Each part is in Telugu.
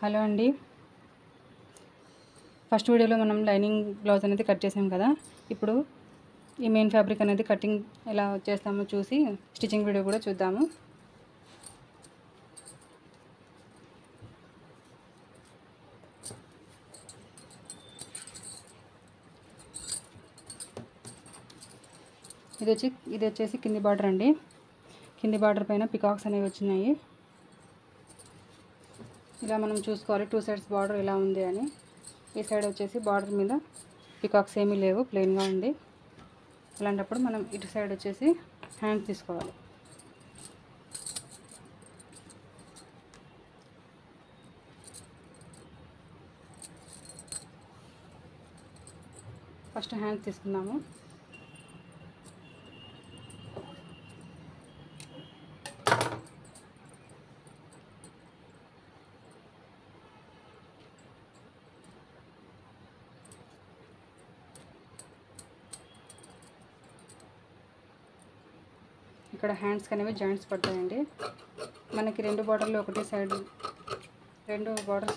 హలో అండి. ఫస్ట్ వీడియోలో మనం లైనింగ్ బ్లౌజ్ అనేది కట్ చేసాం కదా. ఇప్పుడు ఈ మెయిన్ ఫ్యాబ్రిక్ అనేది కటింగ్ ఎలా చేస్తామో చూసి స్టిచ్చింగ్ వీడియో కూడా చూద్దాము. ఇది వచ్చేసి కింది బార్డర్ అండి. కింది బార్డర్ పైన పికాక్స్ అనేవి వచ్చినాయి. ఇలా మనం చూసుకోవాలి 2 సైడ్స్ బార్డర్ ఎలా ఉంది అని. ఈ సైడ్ వచ్చేసి బార్డర్ మీద పికాక్స్ ఏమీ లేవు, ప్లెయిన్గా ఉంది. అలాంటప్పుడు మనం ఇటు సైడ్ వచ్చేసి హ్యాండ్స్ తీసుకోవాలి. ఫస్ట్ హ్యాండ్స్ తీసుకుందాము. ఇక్కడ హ్యాండ్స్కి అనేవి జాయింట్స్ పడతాయండి. మనకి రెండు బార్డర్స్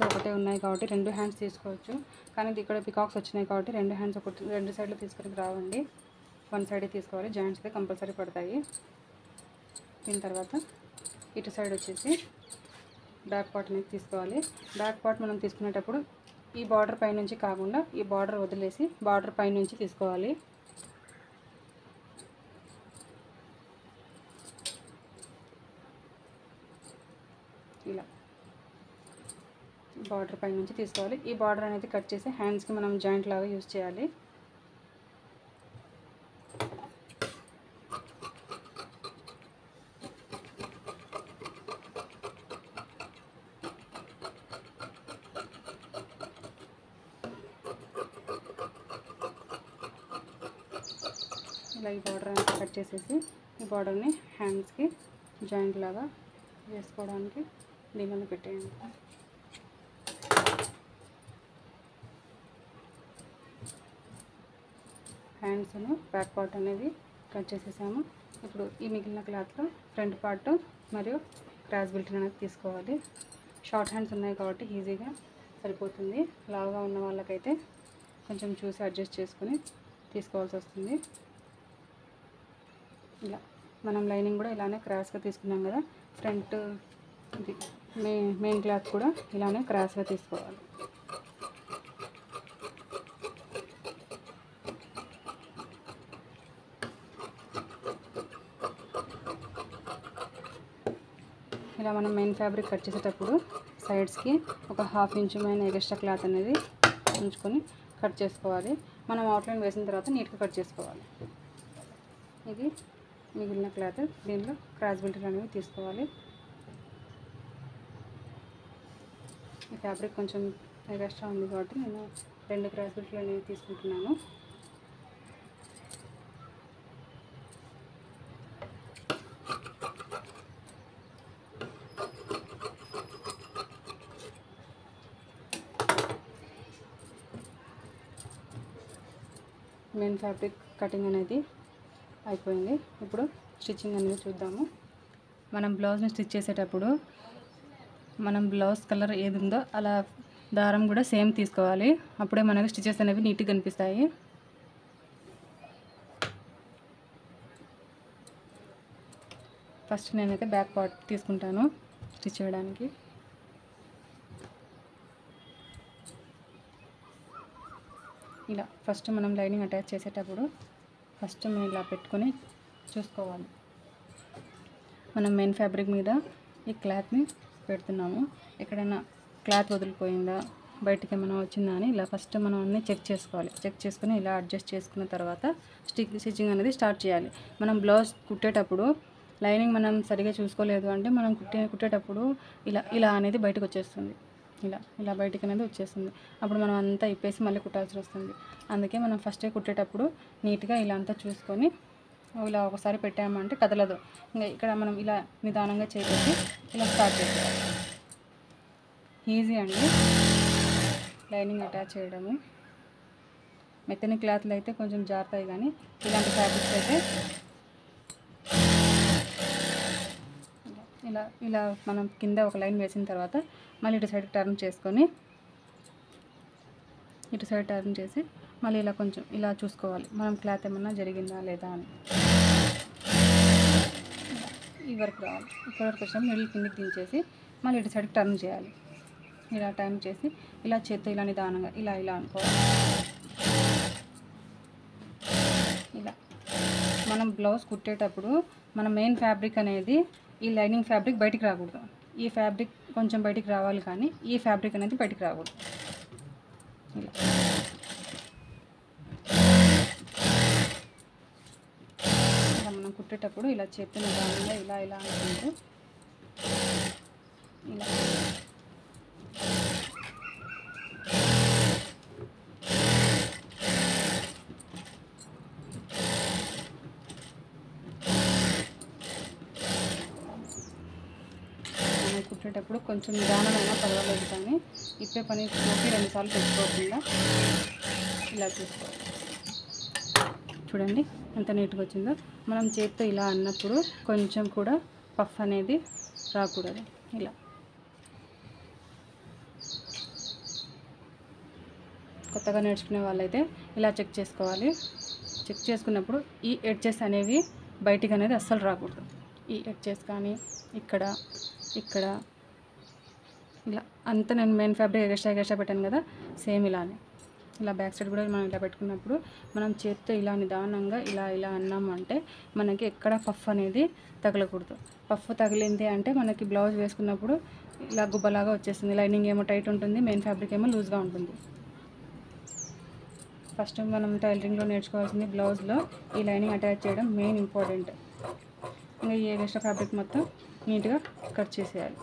ఒకటే ఉన్నాయి కాబట్టి 2 హ్యాండ్స్ తీసుకోవచ్చు. కానీ ఇక్కడ పికాక్స్ వచ్చినాయి కాబట్టి 2 హ్యాండ్స్ రెండు సైడ్లు తీసుకొని రావండి. 1 సైడే తీసుకోవాలి. జాయింట్స్ కంపల్సరీ పడతాయి. దీని తర్వాత ఇటు సైడ్ వచ్చేసి బ్యాక్ పార్ట్ అనేది తీసుకోవాలి. బ్యాక్ పార్ట్ మనం తీసుకునేటప్పుడు ఈ బార్డర్ పై నుంచి కాకుండా ఈ బార్డర్ వదిలేసి బార్డర్ పై నుంచి తీసుకోవాలి. ఇలా బార్డర్ పై నుంచి తీసుకోవాలి. ఈ బార్డర్ అనేది కట్ చేసి హ్యాండ్స్కి మనం జాయింట్ లాగా యూజ్ చేయాలి. ఇలా ఈ బార్డర్ అనేది కట్ చేసేసి ఈ బార్డర్ని హ్యాండ్స్కి జాయింట్ లాగా వేసుకోవడానికి దీనిలో పెట్టేయండి. హ్యాండ్స్ను బ్యాక్ పార్ట్ అనేది కట్ చేసేసాము. ఇప్పుడు ఈ మిగిలిన క్లాత్లో ఫ్రంట్ పార్ట్ మరియు క్రాస్ బెల్ట్ అనేది తీసుకోవాలి. షార్ట్ హ్యాండ్స్ ఉన్నాయి కాబట్టి ఈజీగా సరిపోతుంది. లావుగా ఉన్న వాళ్ళకైతే కొంచెం చూసి అడ్జస్ట్ చేసుకొని తీసుకోవాల్సి వస్తుంది. ఇలా మనం లైనింగ్ కూడా ఇలానే క్రాస్గా తీసుకున్నాం కదా. ఫ్రంట్ ఇది మెయిన్ క్లాత్ కూడా ఇలానే క్రాస్గా తీసుకోవాలి. ఇలా మనం మెయిన్ ఫ్యాబ్రిక్ కట్ చేసేటప్పుడు సైడ్స్కి ఒక 1/2 ఇంచ్ ఎక్స్ట్రా క్లాత్ అనేది ఉంచుకొని కట్ చేసుకోవాలి. మనం అవుట్లైన్ వేసిన తర్వాత నీట్గా కట్ చేసుకోవాలి. ఇది మిగిలిన క్లాత్. దీనిలో క్రాస్ బెల్ట్ అనేవి తీసుకోవాలి. ఈ ఫ్యాబ్రిక్ కొంచెం ఎక్స్ట్రా ఉంది కాబట్టి నేను 2 క్రాస్ బెల్ట్లు అనేవి తీసుకుంటున్నాను. మెయిన్ ఫ్యాబ్రిక్ కటింగ్ అనేది అయిపోయింది. ఇప్పుడు స్టిచ్చింగ్ అనేది చూద్దాము. మనం బ్లౌజ్ని స్టిచ్ చేసేటప్పుడు మనం బ్లౌజ్ కలర్ ఏది ఉందో అలా దారం కూడా సేమ్ తీసుకోవాలి. అప్పుడే మనకి స్టిచెస్ అనేవి నీట్గా కనిపిస్తాయి. ఫస్ట్ నేనైతే బ్యాక్ పార్ట్ తీసుకుంటాను స్టిచ్ చేయడానికి. ఇలా ఫస్ట్ మనం లైనింగ్ అటాచ్ చేసేటప్పుడు ఫస్ట్ మనం ఇలా పెట్టుకొని చూసుకోవాలి. మనం మెయిన్ ఫ్యాబ్రిక్ మీద ఈ క్లాత్ని పెడుతున్నాము. ఎక్కడైనా క్లాత్ వదిలిపోయిందా, బయటికి ఏమైనా వచ్చిందా అని ఇలా ఫస్ట్ మనం అన్నీ చెక్ చేసుకోవాలి. చెక్ చేసుకుని ఇలా అడ్జస్ట్ చేసుకున్న తర్వాత స్టిచ్చింగ్ అనేది స్టార్ట్ చేయాలి. మనం బ్లౌజ్ కుట్టేటప్పుడు లైనింగ్ మనం సరిగా చూసుకోలేదు అంటే మనం కుట్టేటప్పుడు ఇలా అనేది బయటకు వచ్చేస్తుంది. ఇలా బయటికి అనేది వచ్చేస్తుంది. అప్పుడు మనం అంతా ఇప్పేసి మళ్ళీ కుట్టాల్సి వస్తుంది. అందుకే మనం ఫస్టే కుట్టేటప్పుడు నీట్గా ఇలా అంతా చూసుకొని ఇలా ఒకసారి పెట్టామంటే కదలదు. ఇంకా ఇక్కడ మనం ఇలా నిదానంగా చేసేసి ఇలా స్టార్ట్ చేయాలి. ఈజీ అండి లైనింగ్ అటాచ్ చేయడము. మెత్తని క్లాత్లు అయితే కొంచెం జారుతాయి, కానీ ఇలాంటి ఫ్యాబ్రిక్స్ అయితే ఇలా మనం కింద ఒక లైన్ వేసిన తర్వాత మళ్ళీ ఇటు సైడ్ టర్న్ చేసుకొని ఇటు సైడ్ టర్న్ చేసి మళ్ళీ ఇలా కొంచెం ఇలా చూసుకోవాలి మనం క్లాత్ ఏమన్నా జరిగిందా లేదా అని. ఈ వరకు రావాలి. ఇక్కడ వరకు వచ్చినప్పుడు మిడిల్ కిందికి దించేసి మళ్ళీ ఇటు సైడ్కి టర్న్ చేయాలి. ఇలా టర్న్ చేసి ఇలా చేత్తో ఇలా నిదానంగా ఇలా అనుకోవాలి. ఇలా మనం బ్లౌజ్ కుట్టేటప్పుడు మన మెయిన్ ఫ్యాబ్రిక్ అనేది ఈ లైనింగ్ ఫ్యాబ్రిక్ బయటికి రాకూడదు. ఈ ఫ్యాబ్రిక్ కొంచెం బయటికి రావాలి, కానీ ఈ ఫ్యాబ్రిక్ అనేది బయటికి రాకూడదు. ఇలా మనం కుట్టేటప్పుడు ఇలా చేత్తో నిదానంగా ఇలా అనుకుంటూ ఇలా కుట్టేటప్పుడు కొంచెం నిదానమైనా పర్వాలేదు, కానీ ఇప్పే పని నొక్కి 2 సార్లు పెట్టుకోకుండా ఇలా చూసుకోవాలి. చూడండి ఎంత నీట్గా వచ్చిందో. మనం చేత్తో ఇలా అన్నప్పుడు కొంచెం కూడా పఫ్ అనేది రాకూడదు. ఇలా కొత్తగా నేర్చుకునే వాళ్ళైతే ఇలా చెక్ చేసుకోవాలి. చెక్ చేసుకున్నప్పుడు ఈ ఎడ్జెస్ అనేవి బయటికి అనేది అస్సలు రాకూడదు. ఈ ఎడ్జెస్ కానీ ఇక్కడ ఇలా అంతా నేను మెయిన్ ఫ్యాబ్రిక్ ఎక్స్ట్రా పెట్టాను కదా, సేమ్ ఇలానే ఇలా బ్యాక్ సైడ్ కూడా మనం ఇలా పెట్టుకున్నప్పుడు మనం చేత్తో ఇలా నిదానంగా ఇలా అన్నామంటే మనకి ఎక్కడ పఫ్ అనేది తగలకూడదు. పఫ్ తగిలింది అంటే మనకి బ్లౌజ్ వేసుకున్నప్పుడు ఇలా గుబ్బలాగా వచ్చేస్తుంది. లైనింగ్ ఏమో టైట్ ఉంటుంది, మెయిన్ ఫ్యాబ్రిక్ ఏమో లూజ్గా ఉంటుంది. ఫస్ట్ మనం టైలరింగ్లో నేర్చుకోవాల్సింది బ్లౌజ్లో ఈ లైనింగ్ అటాచ్ చేయడం మెయిన్ ఇంపార్టెంట్. ఇంకా ఈ ఎక్స్ట్రా ఫ్యాబ్రిక్ మొత్తం నీట్గా కట్ చేసేయాలి.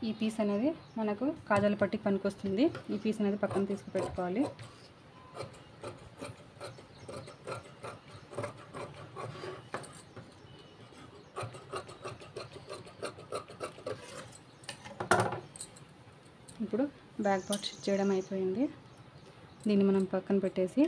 ఈ పీస్ అనేది మనకు కాజాల పట్టికి పనికొస్తుంది. ఈ పీస్ అనేది పక్కన తీసుకు పెట్టుకోవాలి. ఇప్పుడు బ్యాక్ పార్ట్ స్టిచ్ చేయడం అయిపోయింది. దీన్ని మనం పక్కన పెట్టేసి